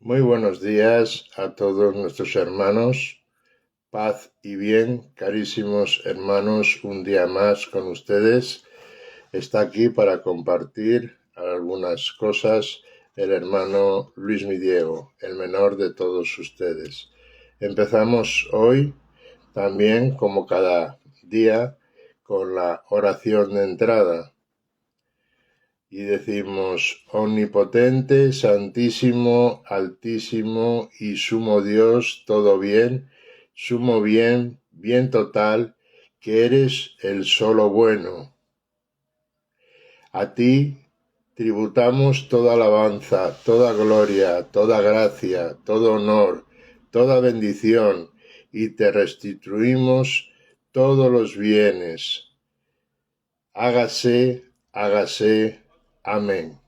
Muy buenos días a todos nuestros hermanos, paz y bien, carísimos hermanos, un día más con ustedes. Está aquí para compartir algunas cosas el hermano Luis Mi Diego, el menor de todos ustedes. Empezamos hoy también, como cada día, con la oración de entrada. Y decimos, omnipotente, santísimo, altísimo y sumo Dios, todo bien, sumo bien, bien total, que eres el solo bueno. A ti tributamos toda alabanza, toda gloria, toda gracia, todo honor, toda bendición, y te restituimos todos los bienes. Hágase, hágase. Amén.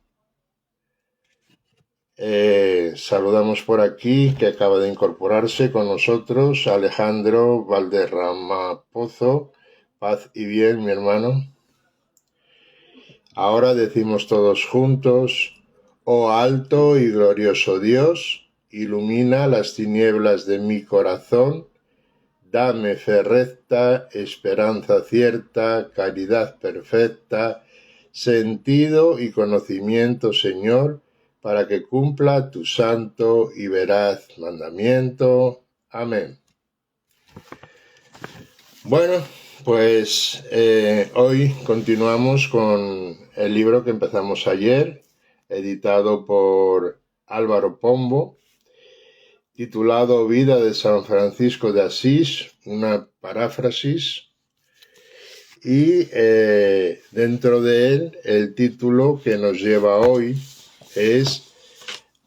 Saludamos por aquí, que acaba de incorporarse con nosotros, Alejandro Valderrama Pozo. Paz y bien, mi hermano. Ahora decimos todos juntos, oh alto y glorioso Dios, ilumina las tinieblas de mi corazón, dame fe recta, esperanza cierta, caridad perfecta, sentido y conocimiento, Señor, para que cumpla tu santo y veraz mandamiento. Amén. Bueno, pues hoy continuamos con el libro que empezamos ayer, editado por Álvaro Pombo, titulado Vida de San Francisco de Asís, una paráfrasis, y dentro de él el título que nos lleva hoy es,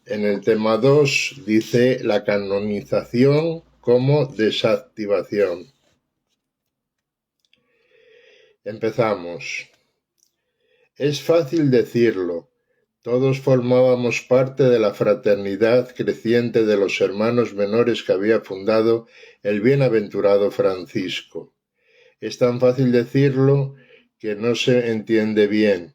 en el tema 2, dice la canonización como desactivación. Empezamos. Es fácil decirlo. Todos formábamos parte de la fraternidad creciente de los hermanos menores que había fundado el bienaventurado Francisco. Es tan fácil decirlo que no se entiende bien.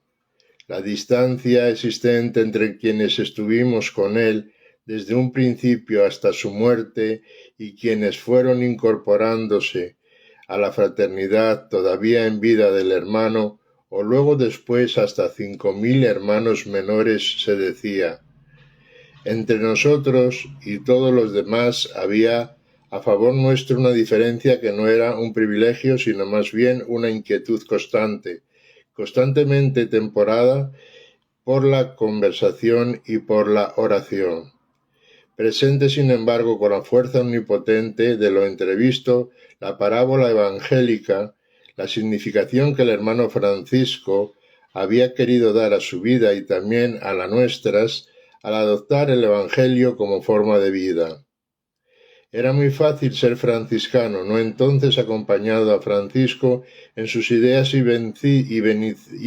La distancia existente entre quienes estuvimos con él desde un principio hasta su muerte y quienes fueron incorporándose a la fraternidad todavía en vida del hermano, o luego después hasta 5.000 hermanos menores, se decía. Entre nosotros y todos los demás había a favor nuestro una diferencia que no era un privilegio, sino más bien una inquietud constantemente temporada por la conversación y por la oración. Presente, sin embargo, con la fuerza omnipotente de lo entrevisto, la parábola evangélica, la significación que el hermano Francisco había querido dar a su vida y también a las nuestras, al adoptar el Evangelio como forma de vida. Era muy fácil ser franciscano, no entonces acompañado a Francisco en sus ideas y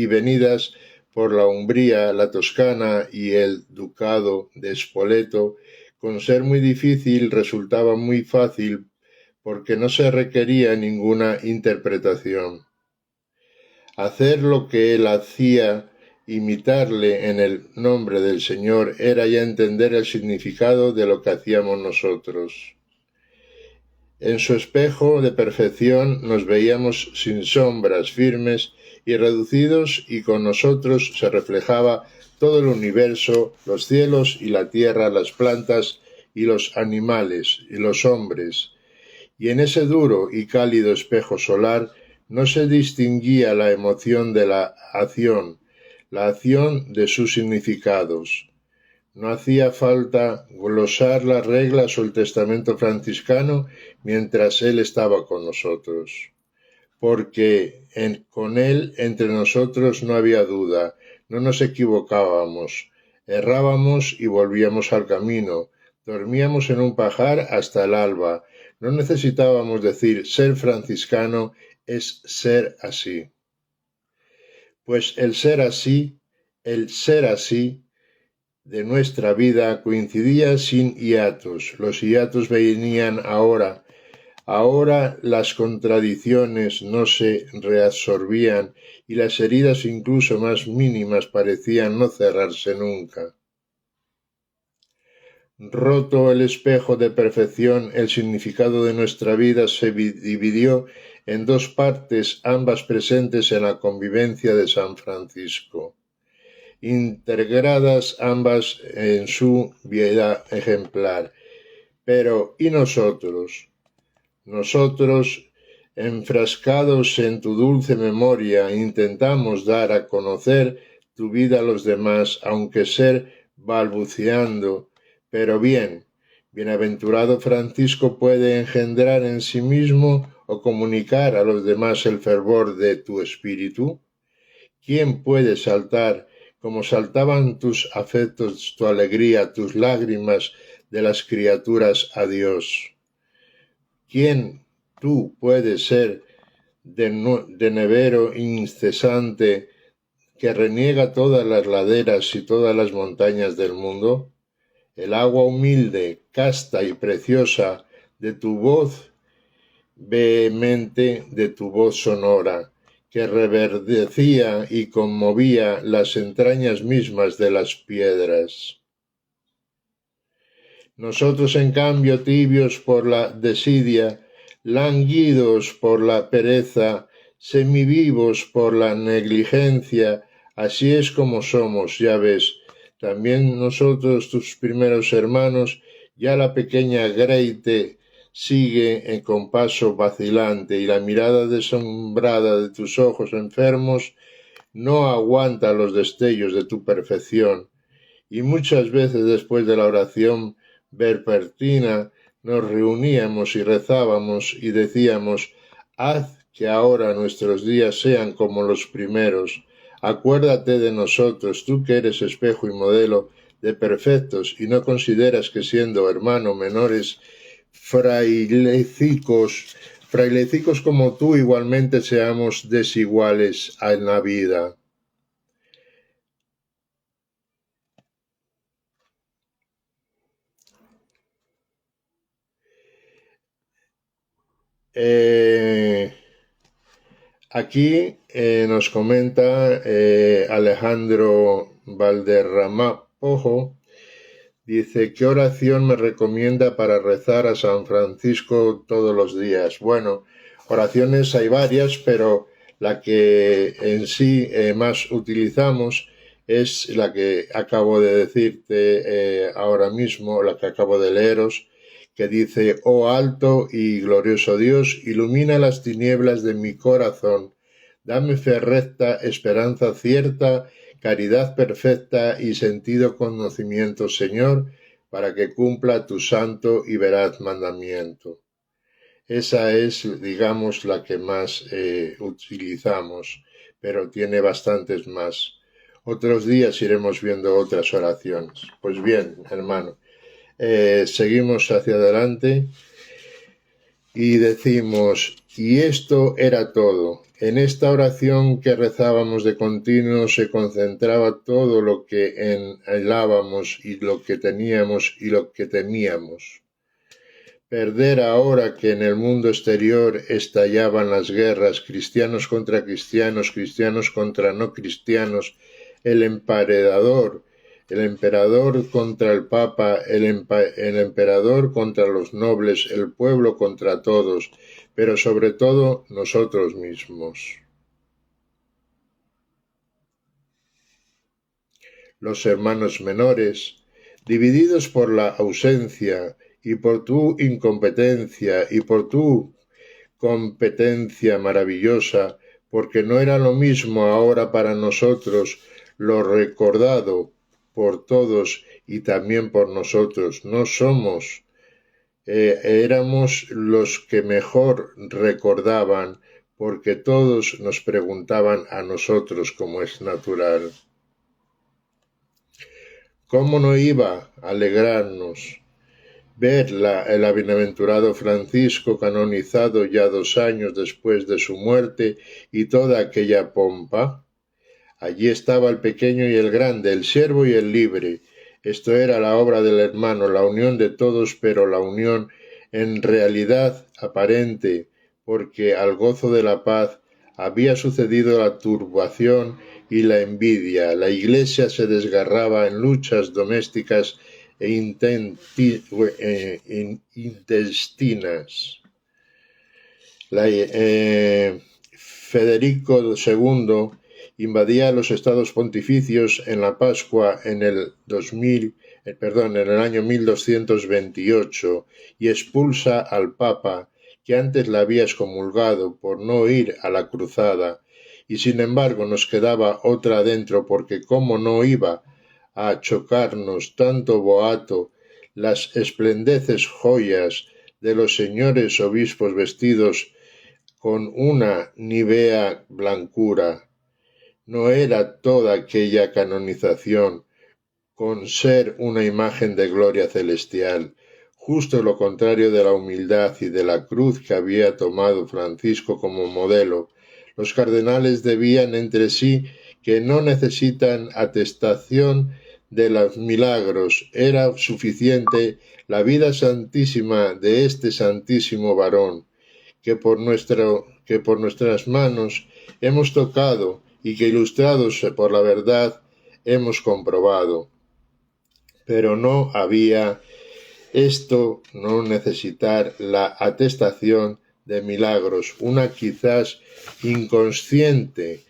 venidas por la Umbría, la Toscana y el Ducado de Spoleto, con ser muy difícil resultaba muy fácil porque no se requería ninguna interpretación. Hacer lo que él hacía, imitarle en el nombre del Señor, era ya entender el significado de lo que hacíamos nosotros. En su espejo de perfección nos veíamos sin sombras, firmes y reducidos, y con nosotros se reflejaba todo el universo, los cielos y la tierra, las plantas y los animales y los hombres. Y en ese duro y cálido espejo solar no se distinguía la emoción de la acción de sus significados. No hacía falta glosar las reglas o el testamento franciscano mientras él estaba con nosotros, porque con él entre nosotros no había duda, no nos equivocábamos, errábamos y volvíamos al camino, dormíamos en un pajar hasta el alba. No necesitábamos decir ser franciscano es ser así. Pues el ser así de nuestra vida coincidía sin hiatos. Los hiatos venían ahora. Ahora las contradicciones no se reabsorbían y las heridas incluso más mínimas parecían no cerrarse nunca. Roto el espejo de perfección, el significado de nuestra vida se dividió en dos partes, ambas presentes en la convivencia de San Francisco, integradas ambas en su vida ejemplar. Pero, ¿y nosotros? Nosotros, enfrascados en tu dulce memoria, intentamos dar a conocer tu vida a los demás, aunque ser balbuceando. Pero bienaventurado Francisco puede engendrar en sí mismo o comunicar a los demás el fervor de tu espíritu. ¿Quién puede saltar como saltaban tus afectos, tu alegría, tus lágrimas de las criaturas a Dios? ¿Quién tú puedes ser de nevero incesante que reniega todas las laderas y todas las montañas del mundo? El agua humilde, casta y preciosa de tu voz vehemente, de tu voz sonora, que reverdecía y conmovía las entrañas mismas de las piedras. Nosotros, en cambio, tibios por la desidia, languidos por la pereza, semivivos por la negligencia, así es como somos, ya ves. También nosotros, tus primeros hermanos, ya la pequeña Greite sigue con paso vacilante y la mirada deslumbrada de tus ojos enfermos no aguanta los destellos de tu perfección. Y muchas veces después de la oración vespertina nos reuníamos y rezábamos y decíamos: haz que ahora nuestros días sean como los primeros. Acuérdate de nosotros, tú que eres espejo y modelo de perfectos y no consideras que siendo hermano menores frailecicos como tú igualmente seamos desiguales en la vida. Aquí nos comenta Alejandro Valderrama Pojo, dice: ¿qué oración me recomienda para rezar a San Francisco todos los días? Bueno, oraciones hay varias, pero la que en sí más utilizamos es la que acabo de decirte ahora mismo, la que acabo de leeros, que dice: oh alto y glorioso Dios, ilumina las tinieblas de mi corazón, dame fe recta, esperanza cierta, caridad perfecta y sentido conocimiento, Señor, para que cumpla tu santo y veraz mandamiento. Esa es, digamos, la que más utilizamos, pero tiene bastantes más. Otros días iremos viendo otras oraciones. Pues bien, hermano, seguimos hacia adelante y decimos: y esto era todo. En esta oración que rezábamos de continuo se concentraba todo lo que anhelábamos y lo que teníamos y lo que temíamos. Perder ahora que en el mundo exterior estallaban las guerras, cristianos contra cristianos, cristianos contra no cristianos, el emperador contra el papa, el emperador contra los nobles, el pueblo contra todos, pero sobre todo nosotros mismos. Los hermanos menores, divididos por la ausencia y por tu incompetencia y por tu competencia maravillosa, porque no era lo mismo ahora para nosotros lo recordado por todos y también por nosotros. No somos, éramos los que mejor recordaban, porque todos nos preguntaban a nosotros, como es natural. ¿Cómo no iba a alegrarnos ver el bienaventurado Francisco canonizado ya 2 años después de su muerte y toda aquella pompa? Allí estaba el pequeño y el grande, el siervo y el libre. Esto era la obra del hermano, la unión de todos, pero la unión en realidad aparente, porque al gozo de la paz había sucedido la turbación y la envidia. La iglesia se desgarraba en luchas domésticas e intestinas. Federico II invadía los estados pontificios en la Pascua en el año 1228 y expulsa al Papa, que antes la había excomulgado por no ir a la cruzada, y sin embargo nos quedaba otra adentro, porque como no iba a chocarnos tanto boato las esplendeces joyas de los señores obispos vestidos con una nívea blancura. No era toda aquella canonización con ser una imagen de gloria celestial, justo lo contrario de la humildad y de la cruz que había tomado Francisco como modelo. Los cardenales debían entre sí que no necesitan atestación de los milagros, era suficiente la vida santísima de este santísimo varón, que por nuestras manos hemos tocado y que ilustrados por la verdad hemos comprobado. Pero no había esto, no necesitar la atestación de milagros, una quizás inconsciente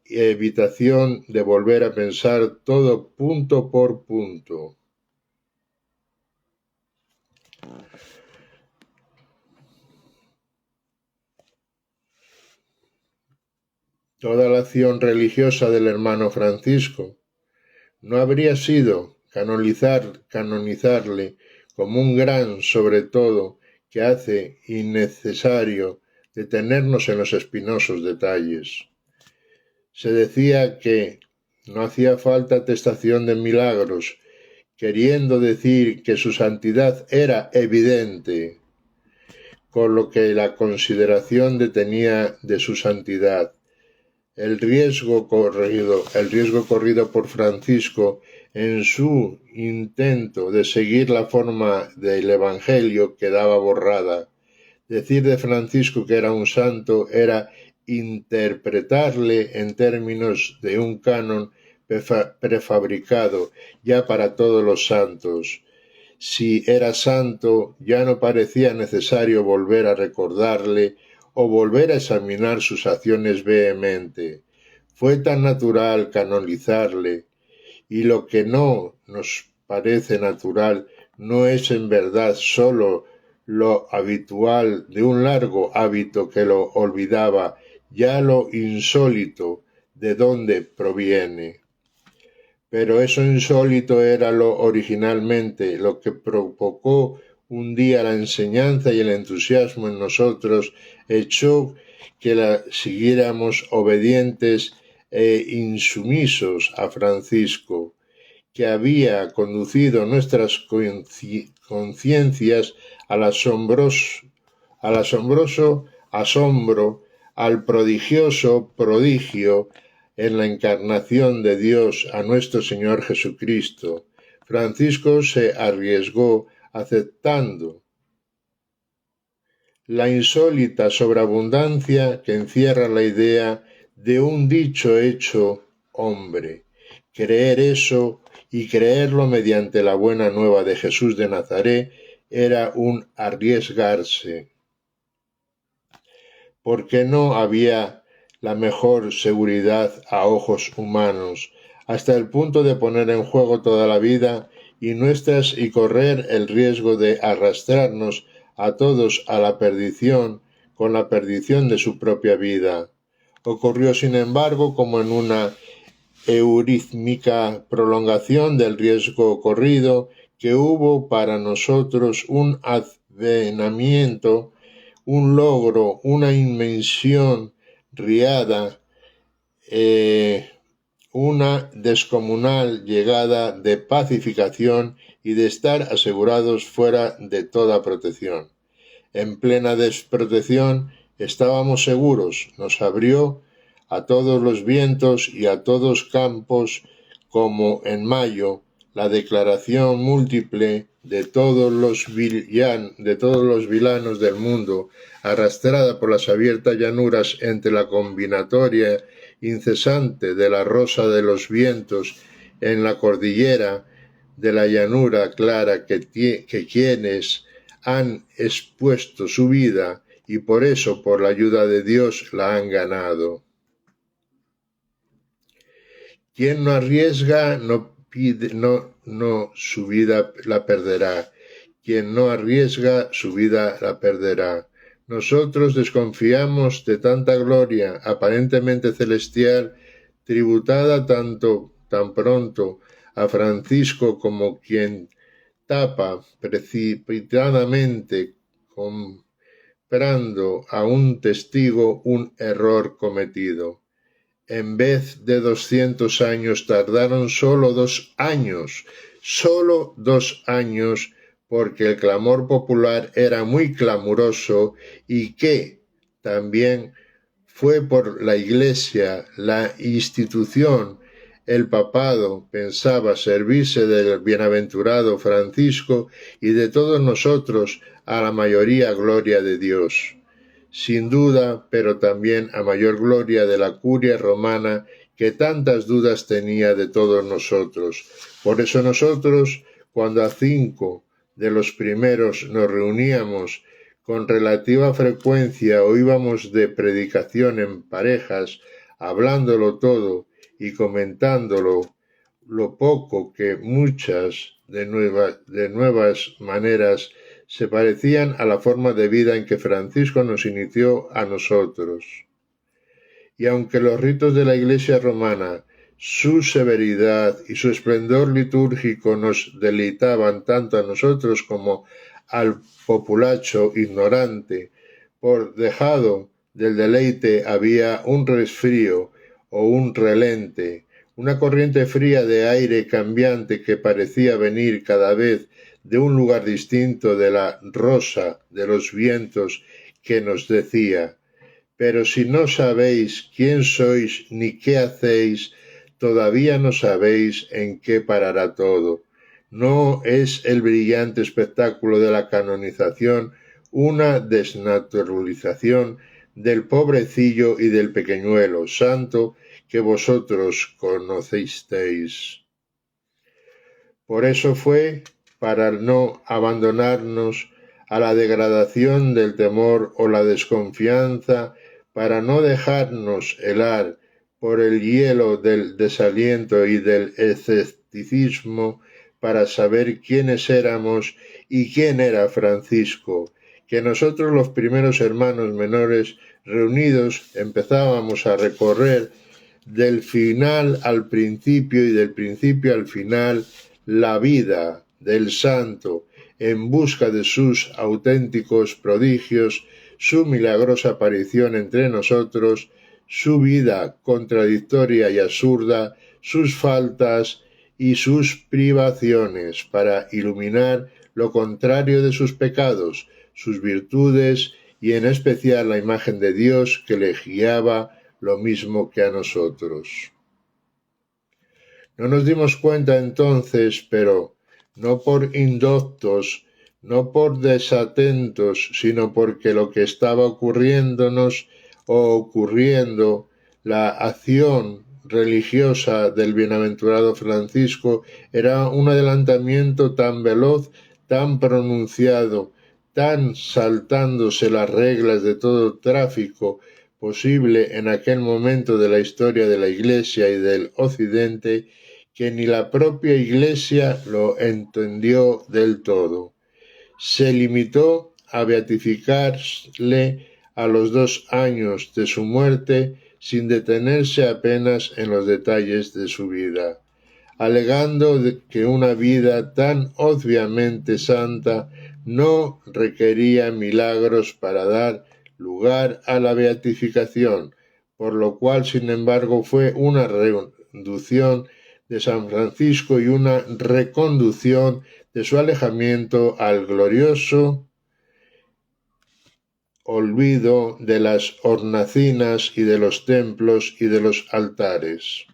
evitación de volver a pensar todo punto por punto. Toda la acción religiosa del hermano Francisco no habría sido canonizarle como un gran sobre todo que hace innecesario detenernos en los espinosos detalles. Se decía que no hacía falta atestación de milagros, queriendo decir que su santidad era evidente, con lo que la consideración detenía de su santidad. El riesgo corrido por Francisco en su intento de seguir la forma del Evangelio quedaba borrada. Decir de Francisco que era un santo era interpretarle en términos de un canon prefabricado ya para todos los santos. Si era santo, ya no parecía necesario volver a recordarle o volver a examinar sus acciones vehemente. Fue tan natural canonizarle, y lo que no nos parece natural no es en verdad sólo lo habitual de un largo hábito que lo olvidaba, ya lo insólito de dónde proviene. Pero eso insólito era lo originalmente, lo que provocó un día la enseñanza y el entusiasmo en nosotros, echó que la siguiéramos obedientes e insumisos a Francisco, que había conducido nuestras conciencias al asombroso asombro, al prodigioso prodigio en la encarnación de Dios a nuestro Señor Jesucristo. Francisco se arriesgó aceptando la insólita sobreabundancia que encierra la idea de un dicho hecho hombre. Creer eso y creerlo mediante la buena nueva de Jesús de Nazaret era un arriesgarse, porque no había la mejor seguridad a ojos humanos, hasta el punto de poner en juego toda la vida y correr el riesgo de arrastrarnos a todos a la perdición con la perdición de su propia vida. Ocurrió, sin embargo, como en una eurísmica prolongación del riesgo corrido, que hubo para nosotros un advenimiento, un logro, una inmensión riada, una descomunal llegada de pacificación y de estar asegurados fuera de toda protección. En plena desprotección estábamos seguros, nos abrió a todos los vientos y a todos campos, como en mayo, la declaración múltiple de todos los vilanos del mundo, arrastrada por las abiertas llanuras entre la combinatoria incesante de la rosa de los vientos en la cordillera de la llanura clara que quienes han expuesto su vida y por eso, por la ayuda de Dios, la han ganado. Quien no arriesga su vida la perderá. Quien no arriesga su vida la perderá. Nosotros desconfiamos de tanta gloria aparentemente celestial, tributada tan pronto a Francisco como quien tapa precipitadamente comprando a un testigo un error cometido. En vez de 200 años tardaron solo 2 años, porque el clamor popular era muy clamoroso y que también fue por la Iglesia, la institución, el papado pensaba servirse del bienaventurado Francisco y de todos nosotros a la mayoría gloria de Dios. Sin duda, pero también a mayor gloria de la curia romana que tantas dudas tenía de todos nosotros. Por eso nosotros, cuando a 5 de los primeros nos reuníamos con relativa frecuencia o íbamos de predicación en parejas, hablándolo todo y comentándolo, lo poco que muchas de nuevas maneras se parecían a la forma de vida en que Francisco nos inició a nosotros. Y aunque los ritos de la Iglesia romana, su severidad y su esplendor litúrgico nos deleitaban tanto a nosotros como al populacho ignorante, por dejado del deleite había un resfrío o un relente, una corriente fría de aire cambiante que parecía venir cada vez de un lugar distinto de la rosa de los vientos que nos decía: pero si no sabéis quién sois ni qué hacéis, todavía no sabéis en qué parará todo. ¿No es el brillante espectáculo de la canonización una desnaturalización del pobrecillo y del pequeñuelo santo que vosotros conocisteis? Por eso fue para no abandonarnos a la degradación del temor o la desconfianza, para no dejarnos helar por el hielo del desaliento y del escepticismo, para saber quiénes éramos y quién era Francisco, que nosotros los primeros hermanos menores reunidos empezábamos a recorrer del final al principio y del principio al final la vida del santo en busca de sus auténticos prodigios, su milagrosa aparición entre nosotros, su vida contradictoria y absurda, sus faltas y sus privaciones, para iluminar lo contrario de sus pecados, sus virtudes y en especial la imagen de Dios que le guiaba lo mismo que a nosotros. No nos dimos cuenta entonces, pero no por indoctos, no por desatentos, sino porque lo que estaba ocurriéndonos o ocurriendo, la acción religiosa del bienaventurado Francisco, era un adelantamiento tan veloz, tan pronunciado, tan saltándose las reglas de todo tráfico posible en aquel momento de la historia de la Iglesia y del Occidente, que ni la propia Iglesia lo entendió del todo. Se limitó a beatificarle a los 2 años de su muerte, sin detenerse apenas en los detalles de su vida, alegando que una vida tan obviamente santa no requería milagros para dar lugar a la beatificación, por lo cual, sin embargo, fue una reducción de San Francisco y una reconducción de su alejamiento al glorioso olvido de las hornacinas y de los templos y de los altares.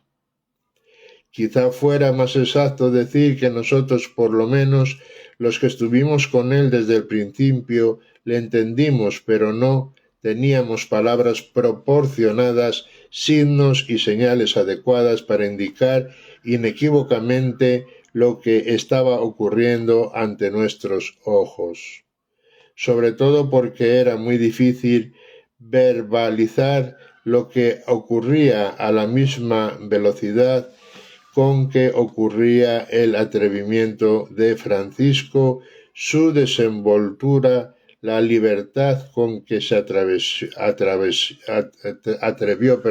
Quizá fuera más exacto decir que nosotros, por lo menos, los que estuvimos con él desde el principio, le entendimos, pero no teníamos palabras proporcionadas, signos y señales adecuadas para indicar inequívocamente lo que estaba ocurriendo ante nuestros ojos, sobre todo porque era muy difícil verbalizar lo que ocurría a la misma velocidad con que ocurría el atrevimiento de Francisco, su desenvoltura, la libertad con que se atrevió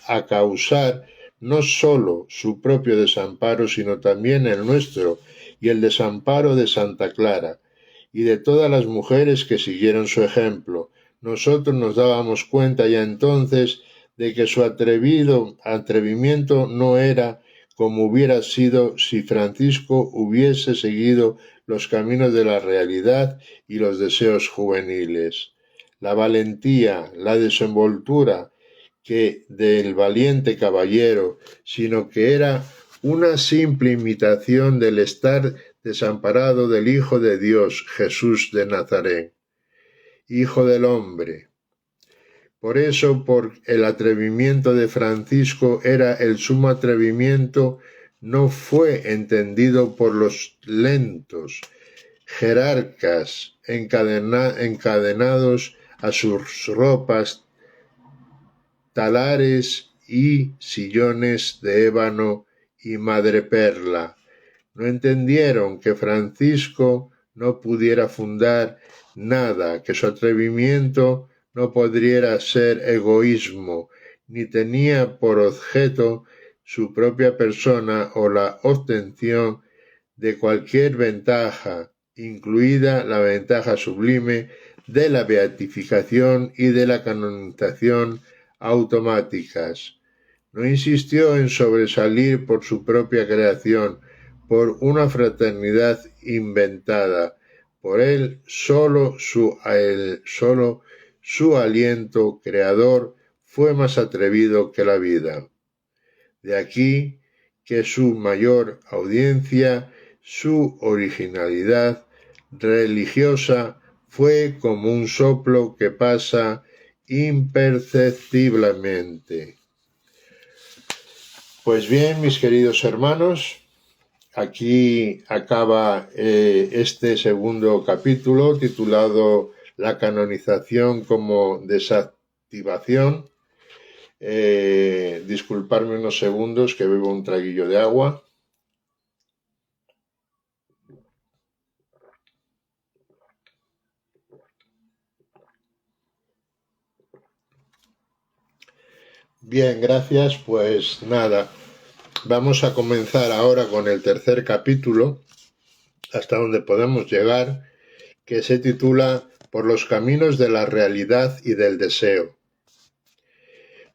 a causar no sólo su propio desamparo, sino también el nuestro y el desamparo de Santa Clara y de todas las mujeres que siguieron su ejemplo. Nosotros nos dábamos cuenta ya entonces de que su atrevimiento no era como hubiera sido si Francisco hubiese seguido los caminos de la realidad y los deseos juveniles. La valentía, la desenvoltura que del valiente caballero, sino que era una simple imitación del estar desamparado del Hijo de Dios, Jesús de Nazaret, Hijo del Hombre. Por eso, por el atrevimiento de Francisco era el sumo atrevimiento, no fue entendido por los lentos jerarcas encadenados a sus ropas, talares y sillones de ébano y madreperla. No entendieron que Francisco no pudiera fundar nada, que su atrevimiento no podría ser egoísmo, ni tenía por objeto su propia persona o la obtención de cualquier ventaja, incluida la ventaja sublime de la beatificación y de la canonización automáticas. No insistió en sobresalir por su propia creación, por una fraternidad inventada, por él solo su aliento creador fue más atrevido que la vida. De aquí que su mayor audiencia, su originalidad religiosa fue como un soplo que pasa imperceptiblemente. Pues bien, mis queridos hermanos, aquí acaba este segundo capítulo titulado La canonización como desactivación. Disculparme unos segundos que bebo un traguillo de agua. Bien, gracias. Pues nada, vamos a comenzar ahora con el tercer capítulo, hasta donde podemos llegar, que se titula Por los caminos de la realidad y del deseo.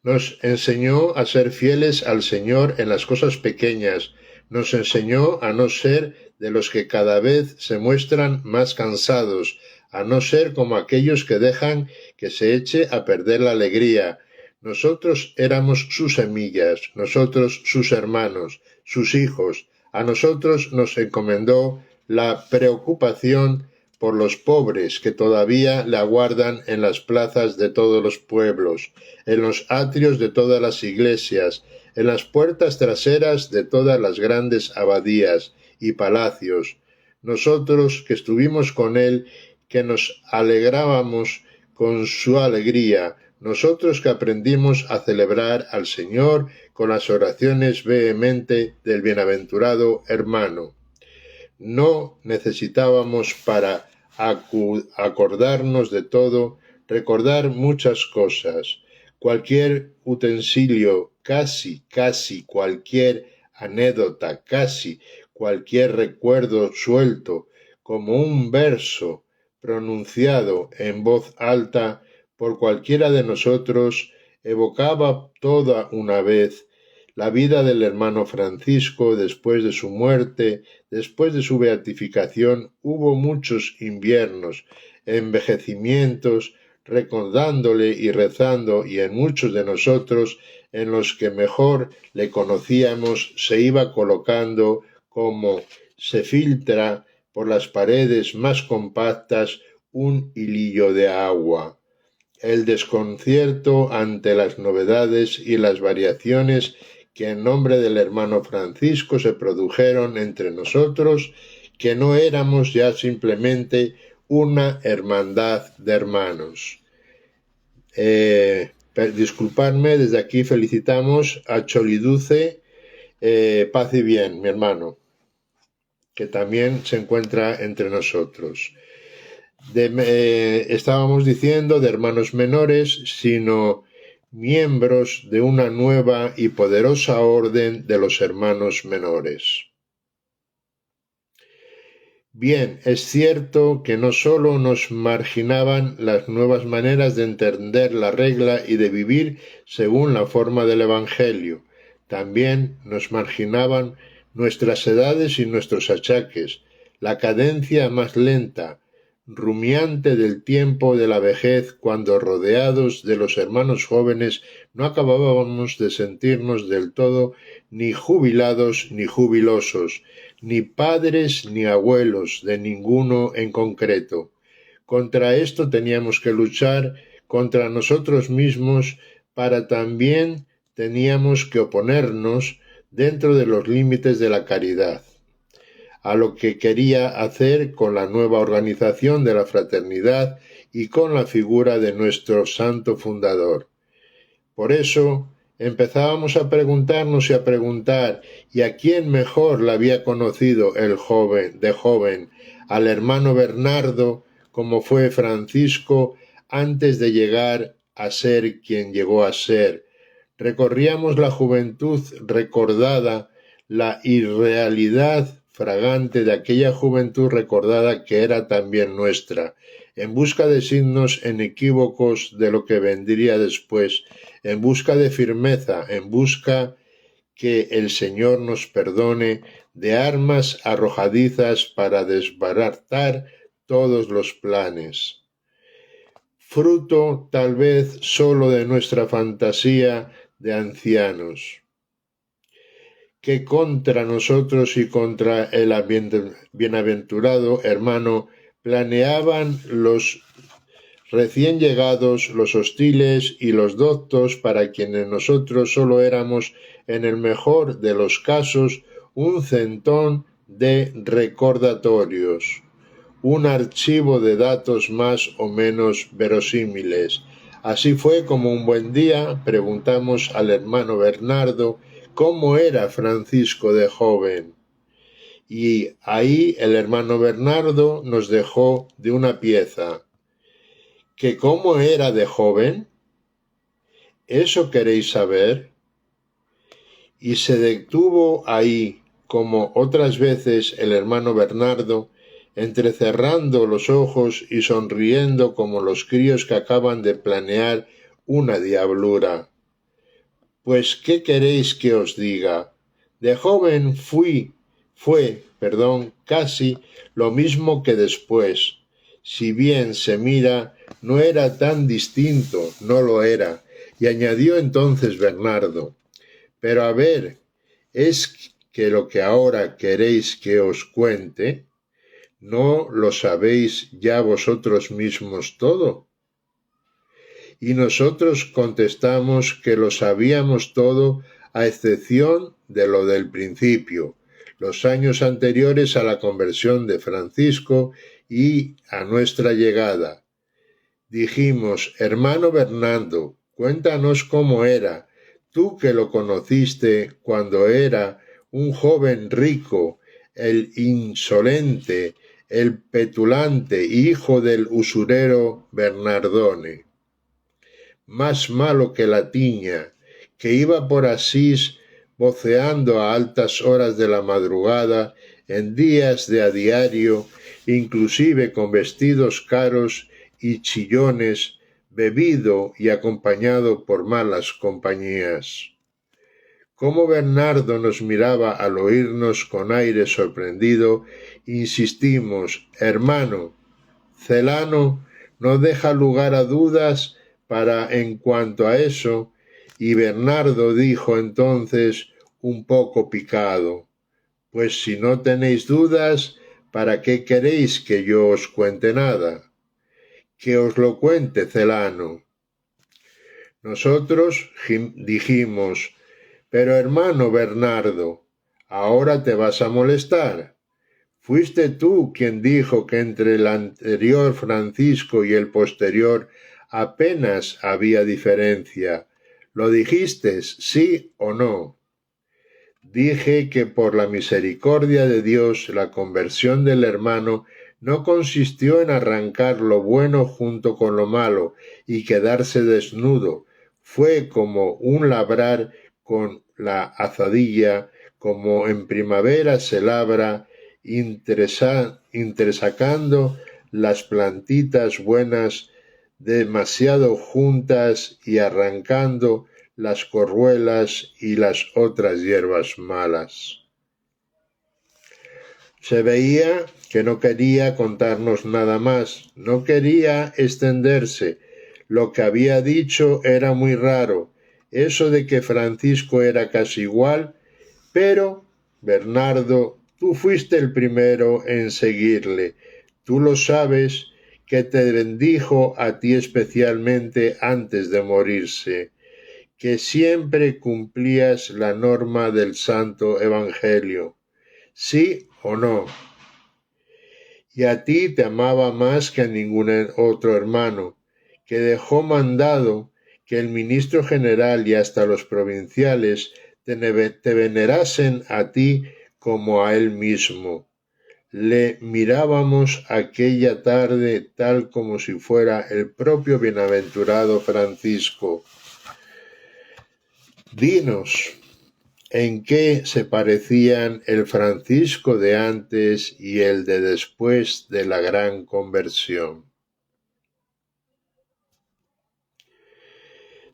Nos enseñó a ser fieles al Señor en las cosas pequeñas, nos enseñó a no ser de los que cada vez se muestran más cansados, a no ser como aquellos que dejan que se eche a perder la alegría. Nosotros éramos sus semillas, nosotros sus hermanos, sus hijos. A nosotros nos encomendó la preocupación por los pobres que todavía le aguardan en las plazas de todos los pueblos, en los atrios de todas las iglesias, en las puertas traseras de todas las grandes abadías y palacios. Nosotros que estuvimos con él, que nos alegrábamos con su alegría, nosotros que aprendimos a celebrar al Señor con las oraciones vehementes del bienaventurado hermano. No necesitábamos para acordarnos de todo, recordar muchas cosas. Cualquier utensilio, casi cualquier anécdota, casi cualquier recuerdo suelto, como un verso pronunciado en voz alta por cualquiera de nosotros, evocaba toda una vez la vida del hermano Francisco después de su muerte, después de su beatificación. Hubo muchos inviernos, envejecimientos, recordándole y rezando, y en muchos de nosotros, en los que mejor le conocíamos, se iba colocando como se filtra por las paredes más compactas un hilillo de agua. El desconcierto ante las novedades y las variaciones que en nombre del hermano Francisco se produjeron entre nosotros, que no éramos ya simplemente una hermandad de hermanos. Disculpadme, desde aquí felicitamos a Choliduce, paz y bien, mi hermano, que también se encuentra entre nosotros. Estábamos diciendo de hermanos menores, sino miembros de una nueva y poderosa orden de los hermanos menores. Bien, es cierto que no solo nos marginaban las nuevas maneras de entender la regla y de vivir según la forma del Evangelio, también nos marginaban nuestras edades y nuestros achaques, la cadencia más lenta, rumiante del tiempo de la vejez, cuando rodeados de los hermanos jóvenes no acabábamos de sentirnos del todo ni jubilados ni jubilosos, ni padres ni abuelos de ninguno en concreto. Contra esto teníamos que luchar contra nosotros mismos, para también teníamos que oponernos dentro de los límites de la caridad a lo que quería hacer con la nueva organización de la fraternidad y con la figura de nuestro santo fundador. Por eso empezábamos a preguntarnos y a preguntar, ¿y a quién mejor la había conocido el joven, de joven, al hermano Bernardo, como fue Francisco, antes de llegar a ser quien llegó a ser? Recorríamos la juventud recordada, la irrealidad fragante de aquella juventud recordada que era también nuestra, en busca de signos inequívocos de lo que vendría después, en busca de firmeza, en busca que el Señor nos perdone, de armas arrojadizas para desbaratar todos los planes. Fruto tal vez solo de nuestra fantasía de ancianos, que contra nosotros y contra el bienaventurado hermano planeaban los recién llegados, los hostiles y los doctos, para quienes nosotros solo éramos, en el mejor de los casos, un centón de recordatorios, un archivo de datos más o menos verosímiles. Así fue como un buen día preguntamos al hermano Bernardo cómo era Francisco de joven. Y ahí el hermano Bernardo nos dejó de una pieza. ¿Que cómo era de joven? ¿Eso queréis saber? Y se detuvo ahí, como otras veces el hermano Bernardo, entrecerrando los ojos y sonriendo como los críos que acaban de planear una diablura. Pues, ¿qué queréis que os diga? De joven fue, casi lo mismo que después. Si bien se mira, no era tan distinto, no lo era. Y añadió entonces Bernardo, pero a ver, ¿es que lo que ahora queréis que os cuente, no lo sabéis ya vosotros mismos todo? Y nosotros contestamos que lo sabíamos todo, a excepción de lo del principio, los años anteriores a la conversión de Francisco y a nuestra llegada. Dijimos, hermano Bernardo, cuéntanos cómo era, tú que lo conociste cuando era un joven rico, el insolente, el petulante hijo del usurero Bernardone, más malo que la tiña, que iba por Asís voceando a altas horas de la madrugada, en días de a diario, inclusive con vestidos caros y chillones, bebido y acompañado por malas compañías. Como Bernardo nos miraba al oírnos con aire sorprendido, insistimos, hermano, Celano no deja lugar a dudas en cuanto a eso, y Bernardo dijo entonces, un poco picado, pues si no tenéis dudas, ¿para qué queréis que yo os cuente nada? Que os lo cuente Celano. Nosotros dijimos, Pero hermano Bernardo, ahora te vas a molestar. Fuiste tú quien dijo que entre el anterior Francisco y el posterior apenas había diferencia. ¿Lo dijiste, sí o no? Dije que por la misericordia de Dios la conversión del hermano no consistió en arrancar lo bueno junto con lo malo y quedarse desnudo. Fue como un labrar con la azadilla, como en primavera se labra, entresacando las plantitas buenas demasiado juntas y arrancando las corruelas y las otras hierbas malas. Se veía que no quería contarnos nada más, no quería extenderse. Lo que había dicho era muy raro, eso de que Francisco era casi igual, pero, Bernardo, tú fuiste el primero en seguirle. Tú lo sabes, que te bendijo a ti especialmente antes de morirse, que siempre cumplías la norma del Santo Evangelio. ¿Sí o no? Y a ti te amaba más que a ningún otro hermano, que dejó mandado que el ministro general y hasta los provinciales te venerasen a ti como a él mismo. Le mirábamos aquella tarde tal como si fuera el propio bienaventurado Francisco. Dinos, ¿en qué se parecían el Francisco de antes y el de después de la gran conversión?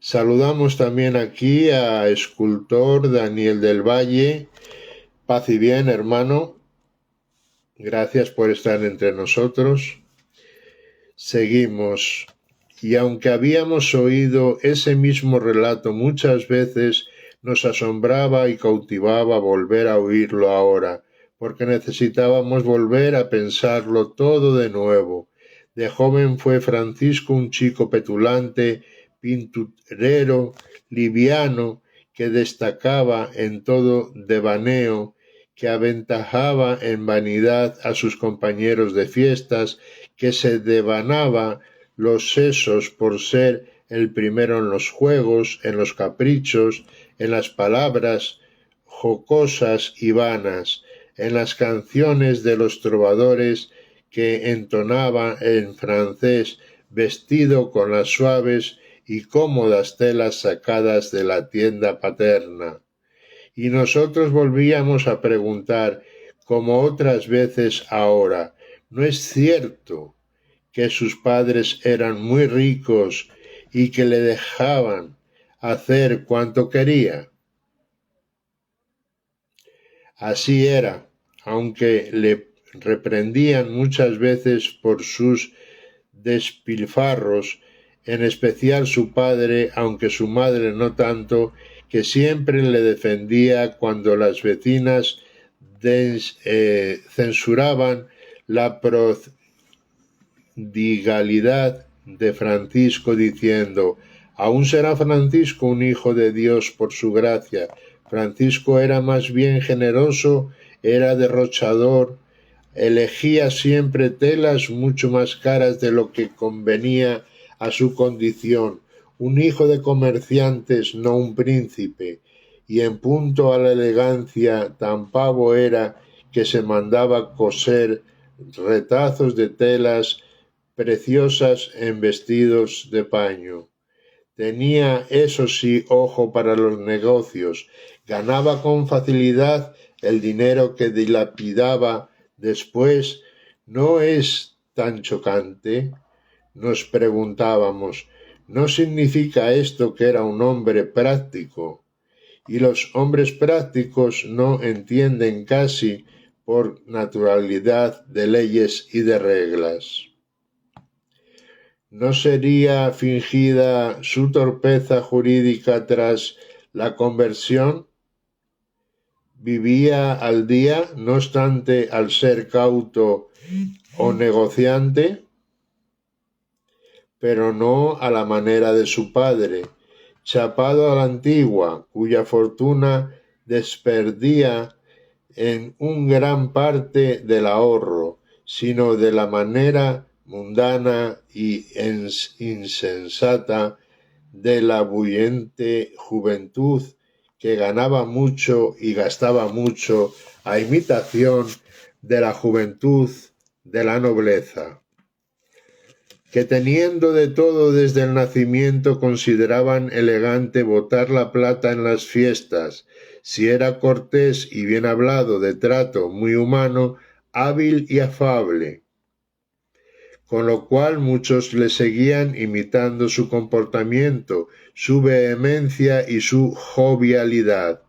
Saludamos también aquí a escultor Daniel del Valle. Paz y bien, hermano. Gracias por estar entre nosotros. Seguimos. Y aunque habíamos oído ese mismo relato muchas veces, nos asombraba y cautivaba volver a oírlo ahora, porque necesitábamos volver a pensarlo todo de nuevo. De joven fue Francisco un chico petulante, pinturero, liviano, que destacaba en todo devaneo, que aventajaba en vanidad a sus compañeros de fiestas, que se devanaba los sesos por ser el primero en los juegos, en los caprichos, en las palabras jocosas y vanas, en las canciones de los trovadores que entonaba en francés, vestido con las suaves y cómodas telas sacadas de la tienda paterna. Y nosotros volvíamos a preguntar, como otras veces ahora, ¿no es cierto que sus padres eran muy ricos y que le dejaban hacer cuanto quería? Así era, aunque le reprendían muchas veces por sus despilfarros, en especial su padre, aunque su madre no tanto, que siempre le defendía cuando las vecinas censuraban la prodigalidad de Francisco, diciendo: aún será Francisco un hijo de Dios por su gracia. Francisco era más bien generoso, era derrochador, elegía siempre telas mucho más caras de lo que convenía a su condición, un hijo de comerciantes, no un príncipe, y en punto a la elegancia tan pavo era que se mandaba coser retazos de telas preciosas en vestidos de paño. Tenía, eso sí, ojo para los negocios, ganaba con facilidad el dinero que dilapidaba después. ¿No es tan chocante? Nos preguntábamos. ¿No significa esto que era un hombre práctico? Y los hombres prácticos no entienden casi por naturalidad de leyes y de reglas. ¿No sería fingida su torpeza jurídica tras la conversión? Vivía al día, no obstante, al ser cauto o negociante, pero no a la manera de su padre. chapado a la antigua, cuya fortuna desperdía en un gran parte del ahorro, sino de la manera mundana y insensata de la bullente juventud que ganaba mucho y gastaba mucho a imitación de la juventud de la nobleza, que teniendo de todo desde el nacimiento consideraban elegante botar la plata en las fiestas, si era cortés y bien hablado, de trato muy humano, hábil y afable, con lo cual muchos le seguían imitando su comportamiento, su vehemencia y su jovialidad.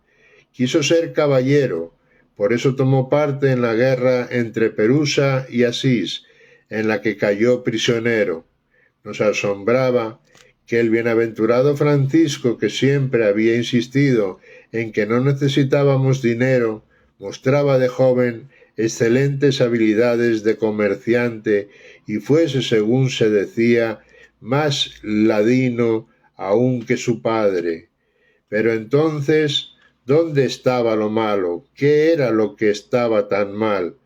Quiso ser caballero, por eso tomó parte en la guerra entre Perusa y Asís, en la que cayó prisionero. Nos asombraba que el bienaventurado Francisco, que siempre había insistido en que no necesitábamos dinero, mostraba de joven excelentes habilidades de comerciante y fuese, según se decía, más ladino aún que su padre. Pero entonces, ¿dónde estaba lo malo? ¿Qué era lo que estaba tan mal?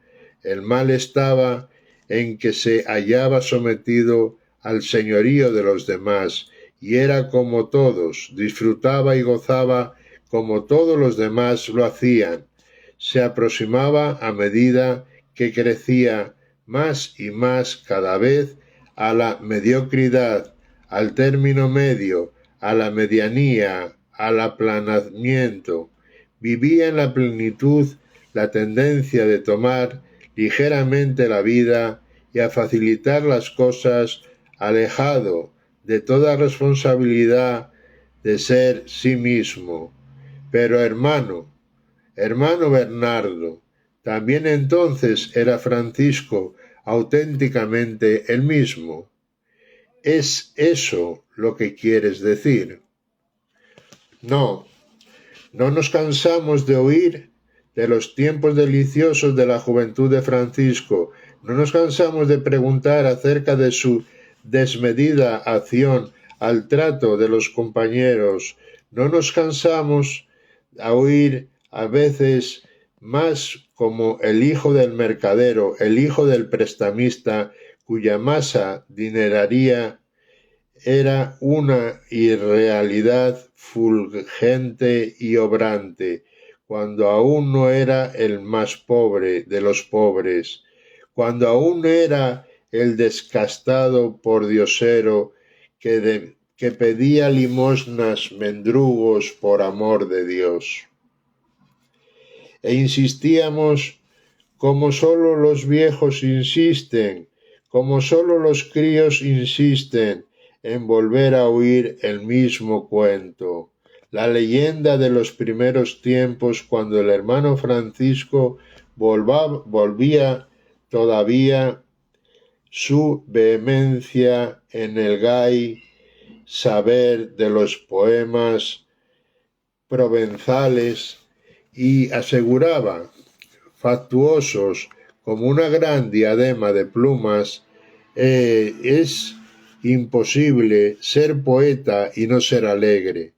El mal estaba en que se hallaba sometido al señorío de los demás, y era como todos, disfrutaba y gozaba como todos los demás lo hacían. Se aproximaba a medida que crecía más y más cada vez a la mediocridad, al término medio, a la medianía, al aplanamiento. Vivía en la plenitud la tendencia de tomar ligeramente la vida y a facilitar las cosas, alejado de toda responsabilidad de ser sí mismo. Pero hermano Bernardo, también entonces era Francisco auténticamente el mismo. ¿Es eso lo que quieres decir? No, no nos cansamos de oír de los tiempos deliciosos de la juventud de Francisco, no nos cansamos de preguntar acerca de su desmedida acción al trato de los compañeros, no nos cansamos a oír a veces más como el hijo del mercadero, el hijo del prestamista, cuya masa dineraria era una irrealidad fulgente y obrante, cuando aún no era el más pobre de los pobres, cuando aún era el descastado pordiosero que pedía limosnas mendrugos por amor de Dios. E insistíamos como sólo los viejos insisten, como sólo los críos insisten en volver a oír el mismo cuento, la leyenda de los primeros tiempos cuando el hermano Francisco volvía todavía su vehemencia en el gay saber de los poemas provenzales y aseguraba, factuosos como una gran diadema de plumas, es imposible ser poeta y no ser alegre.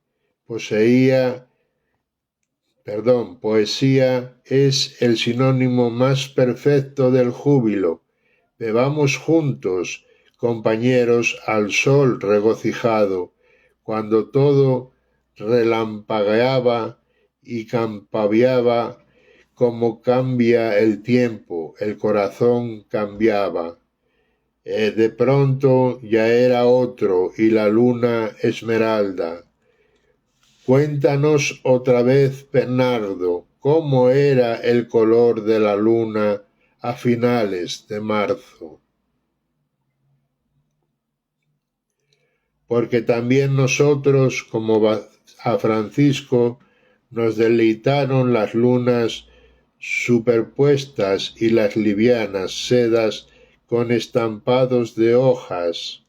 Poesía es el sinónimo más perfecto del júbilo. Bebamos juntos, compañeros, al sol regocijado, cuando todo relampagueaba y campaviaba. Como cambia el tiempo, el corazón cambiaba. De pronto ya era otro y la luna esmeralda. Cuéntanos otra vez, Bernardo, cómo era el color de la luna a finales de marzo. Porque también nosotros, como a Francisco, nos deleitaron las lunas superpuestas y las livianas sedas con estampados de hojas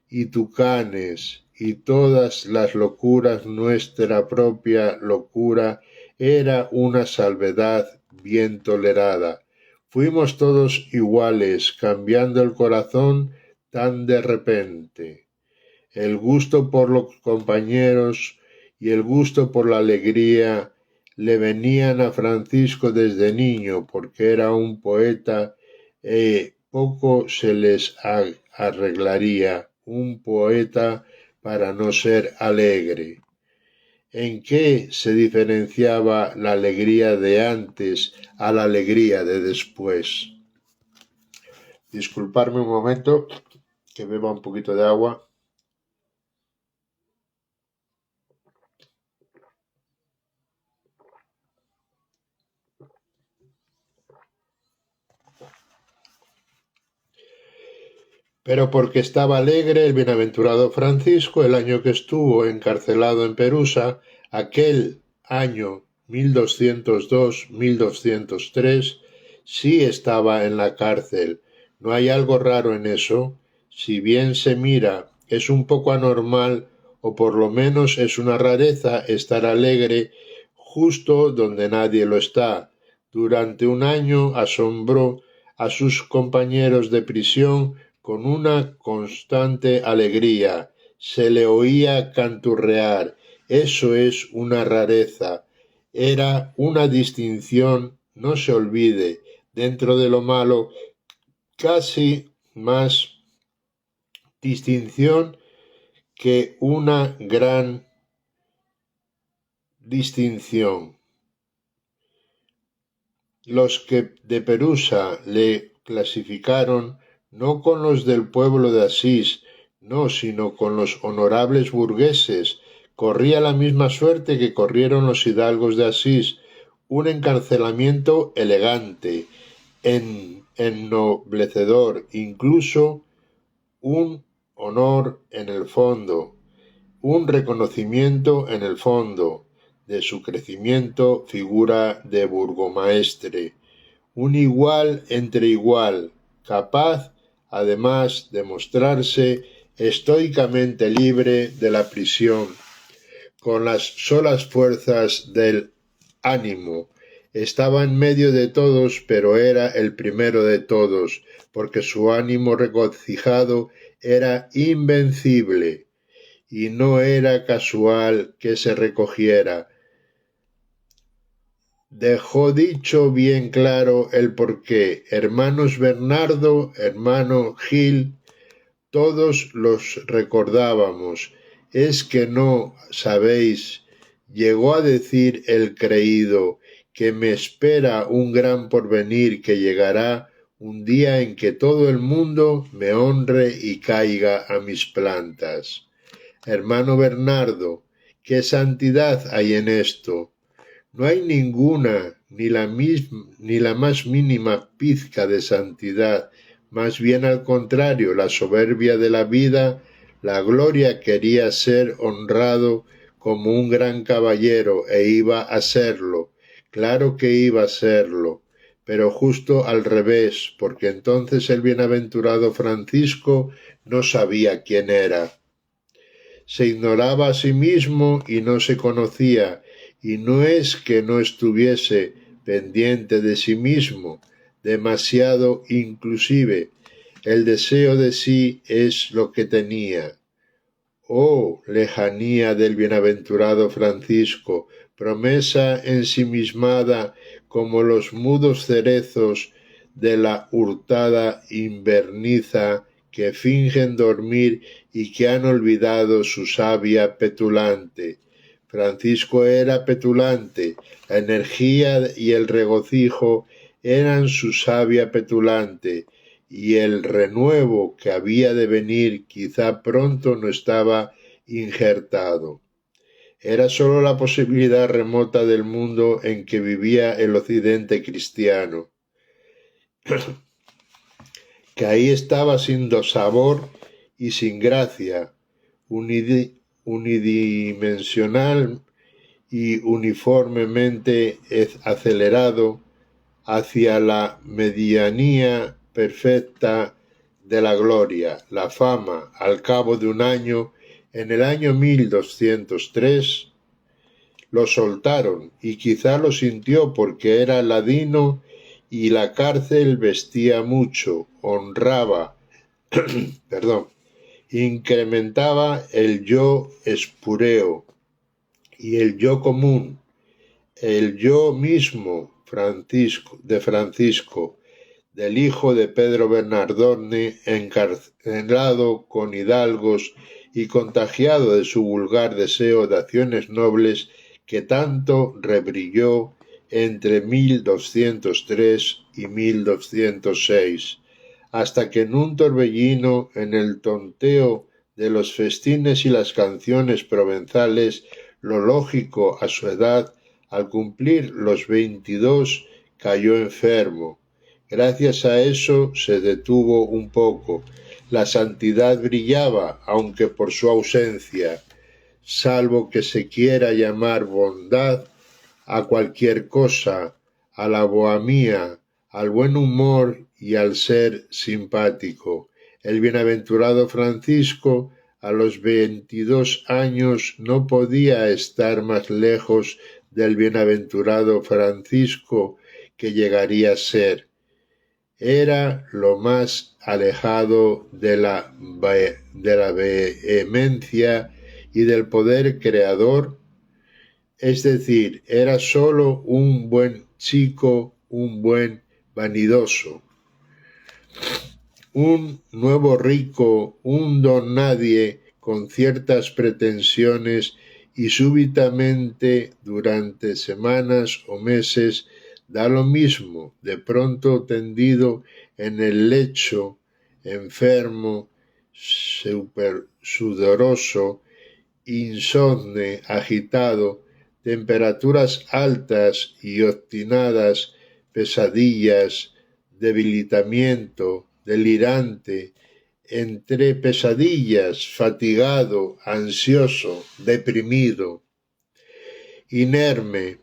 y tucanes y todas las locuras. Nuestra propia locura era una salvedad bien tolerada. Fuimos todos iguales, cambiando el corazón tan de repente. El gusto por los compañeros y el gusto por la alegría le venían a Francisco desde niño, porque era un poeta, poco se les arreglaría un poeta para no ser alegre. ¿En qué se diferenciaba la alegría de antes a la alegría de después? Disculparme un momento, que beba un poquito de agua. Pero porque estaba alegre el bienaventurado Francisco el año que estuvo encarcelado en Perusa, aquel año 1202-1203, sí estaba en la cárcel. No hay algo raro en eso. Si bien se mira, es un poco anormal, o por lo menos es una rareza estar alegre justo donde nadie lo está. Durante un año asombró a sus compañeros de prisión con una constante alegría. Se le oía canturrear. Eso es una rareza. Era una distinción, no se olvide, dentro de lo malo, casi más distinción que una gran distinción. Los que de Perusa le clasificaron no con los del pueblo de Asís, no, sino con los honorables burgueses, corría la misma suerte que corrieron los hidalgos de Asís, un encarcelamiento elegante, ennoblecedor, incluso un honor en el fondo, un reconocimiento en el fondo de su crecimiento figura de burgomaestre, un igual entre igual, capaz, además, de mostrarse estoicamente libre de la prisión, con las solas fuerzas del ánimo. Estaba en medio de todos, pero era el primero de todos, porque su ánimo regocijado era invencible, y no era casual que se recogiera. Dejó dicho bien claro el porqué. Hermanos Bernardo, hermano Gil, todos los recordábamos. Es que no sabéis, llegó a decir el creído, que me espera un gran porvenir, que llegará un día en que todo el mundo me honre y caiga a mis plantas. Hermano Bernardo, ¿qué santidad hay en esto? No hay ninguna, ni la más mínima pizca de santidad, más bien al contrario, la soberbia de la vida, la gloria quería ser honrado como un gran caballero e iba a serlo, claro que iba a serlo, pero justo al revés, porque entonces el bienaventurado Francisco no sabía quién era. Se ignoraba a sí mismo y no se conocía, y no es que no estuviese pendiente de sí mismo, demasiado inclusive, el deseo de sí es lo que tenía. Oh, lejanía del bienaventurado Francisco, promesa ensimismada como los mudos cerezos de la hurtada inverniza que fingen dormir y que han olvidado su savia petulante. Francisco era petulante, la energía y el regocijo eran su savia petulante, y el renuevo que había de venir quizá pronto no estaba injertado. Era sólo la posibilidad remota del mundo en que vivía el occidente cristiano, que ahí estaba sin sabor y sin gracia, unidimensional y uniformemente acelerado hacia la medianía perfecta de la gloria, la fama, al cabo de un año, en el año 1203, lo soltaron y quizá lo sintió porque era ladino y la cárcel vestía mucho, honraba, perdón, incrementaba el yo espúreo y el yo común, el yo mismo Francisco, del hijo de Pedro Bernardone, encarcelado con hidalgos y contagiado de su vulgar deseo de acciones nobles que tanto rebrilló entre 1203 y 1206, hasta que en un torbellino, en el tonteo de los festines y las canciones provenzales, lo lógico a su edad, al cumplir los 22, cayó enfermo. Gracias a eso se detuvo un poco. La santidad brillaba, aunque por su ausencia, salvo que se quiera llamar bondad a cualquier cosa, a la bohemia, al buen humor y al ser simpático. El bienaventurado Francisco, a los 22 años, no podía estar más lejos del bienaventurado Francisco que llegaría a ser. Era lo más alejado de la vehemencia y del poder creador, es decir, era sólo un buen chico, un buen vanidoso, un nuevo rico, un don nadie con ciertas pretensiones y súbitamente durante semanas o meses da lo mismo, de pronto tendido en el lecho, enfermo, sudoroso, insomne, agitado, temperaturas altas y obstinadas, pesadillas, debilitamiento, delirante, entre pesadillas, fatigado, ansioso, deprimido, inerme.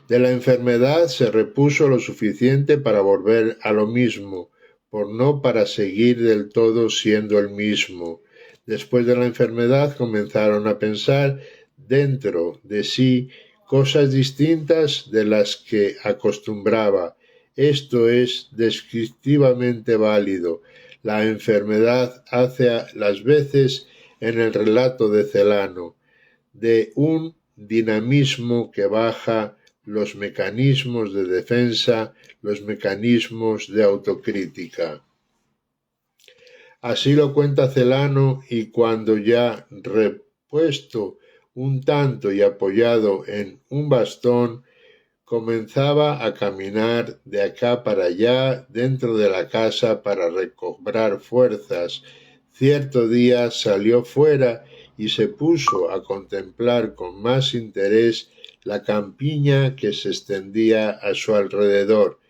De la enfermedad se repuso lo suficiente para volver a lo mismo, por no para seguir del todo siendo el mismo. Después de la enfermedad comenzaron a pensar dentro de sí cosas distintas de las que acostumbraba. Esto es descriptivamente válido. La enfermedad hace las veces en el relato de Celano, de un dinamismo que baja los mecanismos de defensa, los mecanismos de autocrítica. Así lo cuenta Celano, y cuando ya repuesto un tanto y apoyado en un bastón, comenzaba a caminar de acá para allá dentro de la casa para recobrar fuerzas. Cierto día salió fuera y se puso a contemplar con más interés la campiña que se extendía a su alrededor,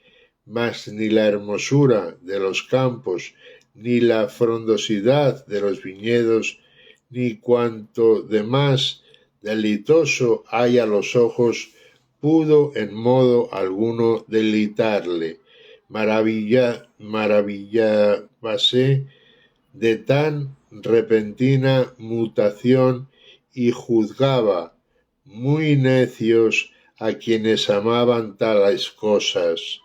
mas ni la hermosura de los campos, ni la frondosidad de los viñedos, ni cuanto demás deleitoso hay a los ojos, pudo en modo alguno deleitarle. Maravillábase de tan repentina mutación y juzgaba muy necios a quienes amaban tales cosas.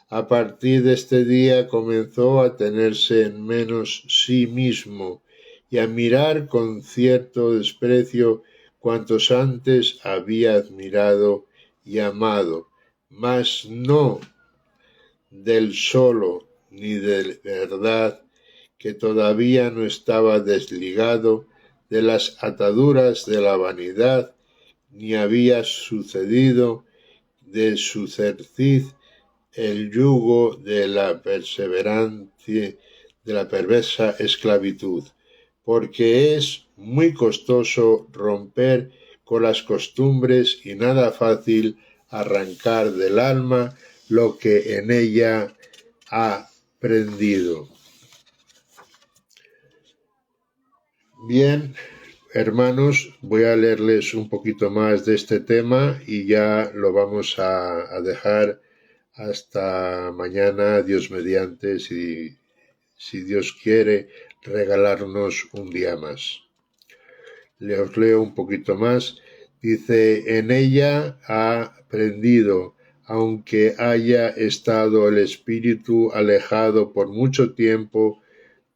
A partir de este día comenzó a tenerse en menos sí mismo y a mirar con cierto desprecio cuantos antes había admirado y amado, mas no del solo ni de verdad, que todavía no estaba desligado de las ataduras de la vanidad, ni había sucedido de su cerciz el yugo de la perseverancia, de la perversa esclavitud, porque es muy costoso romper con las costumbres y nada fácil arrancar del alma lo que en ella ha prendido. Bien, hermanos, voy a leerles un poquito más de este tema y ya lo vamos a dejar hasta mañana, Dios mediante, si Dios quiere regalarnos un día más. Les leo un poquito más. Dice, en ella ha aprendido, aunque haya estado el espíritu alejado por mucho tiempo,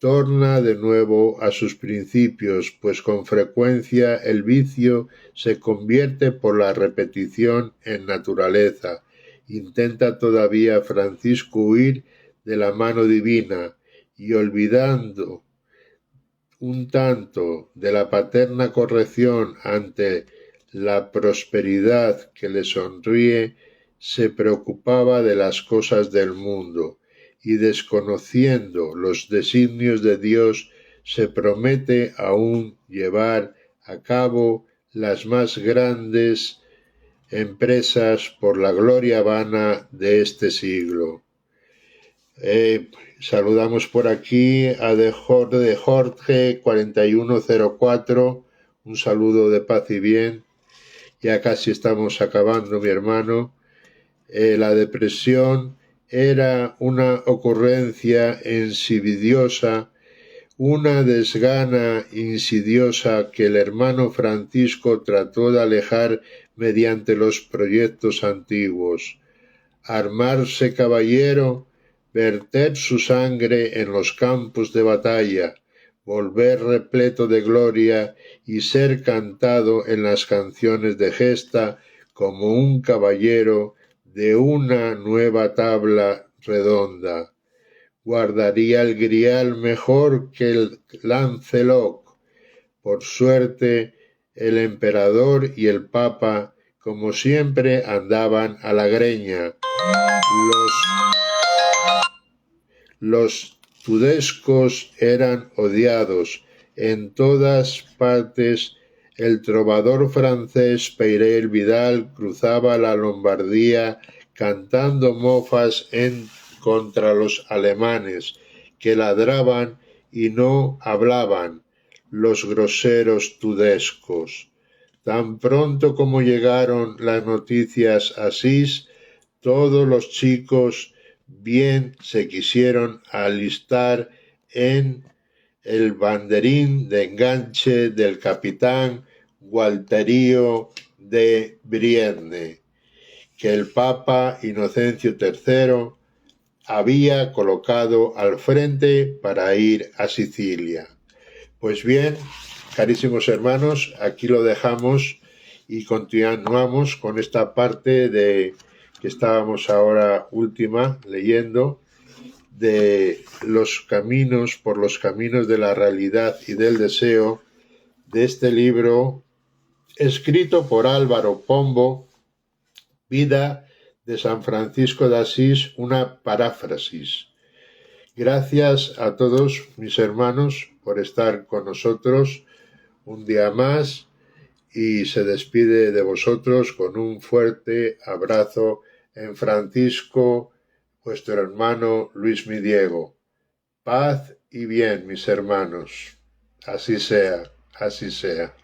torna de nuevo a sus principios, pues con frecuencia el vicio se convierte por la repetición en naturaleza. Intenta todavía Francisco huir de la mano divina y olvidando un tanto de la paterna corrección ante la prosperidad que le sonríe, se preocupaba de las cosas del mundo y desconociendo los designios de Dios se promete aún llevar a cabo las más grandes empresas por la gloria vana de este siglo. Saludamos por aquí a de Jorge 4104, un saludo de paz y bien. Ya casi estamos acabando, mi hermano. La depresión era una ocurrencia insidiosa, una desgana insidiosa que el hermano Francisco trató de alejar mediante los proyectos antiguos. Armarse caballero, verter su sangre en los campos de batalla, volver repleto de gloria y ser cantado en las canciones de gesta como un caballero de una nueva tabla redonda. Guardaría el grial mejor que el Lancelot. Por suerte, el emperador y el papa, como siempre, andaban a la greña. Los tudescos eran odiados. En todas partes el trovador francés Peyrel Vidal cruzaba la Lombardía cantando mofas contra los alemanes, que ladraban y no hablaban, los groseros tudescos. Tan pronto como llegaron las noticias a Asís, todos los chicos bien se quisieron alistar en el banderín de enganche del capitán Gualterio de Brienne, que el Papa Inocencio III había colocado al frente para ir a Sicilia. Pues bien, carísimos hermanos, aquí lo dejamos y continuamos con esta parte de que estábamos ahora última leyendo de los caminos, por los caminos de la realidad y del deseo, de este libro escrito por Álvaro Pombo, Vida de San Francisco de Asís, una paráfrasis. Gracias a todos mis hermanos por estar con nosotros un día más y se despide de vosotros con un fuerte abrazo en Francisco, vuestro hermano Luis Mi Diego. Paz y bien, mis hermanos. Así sea, así sea.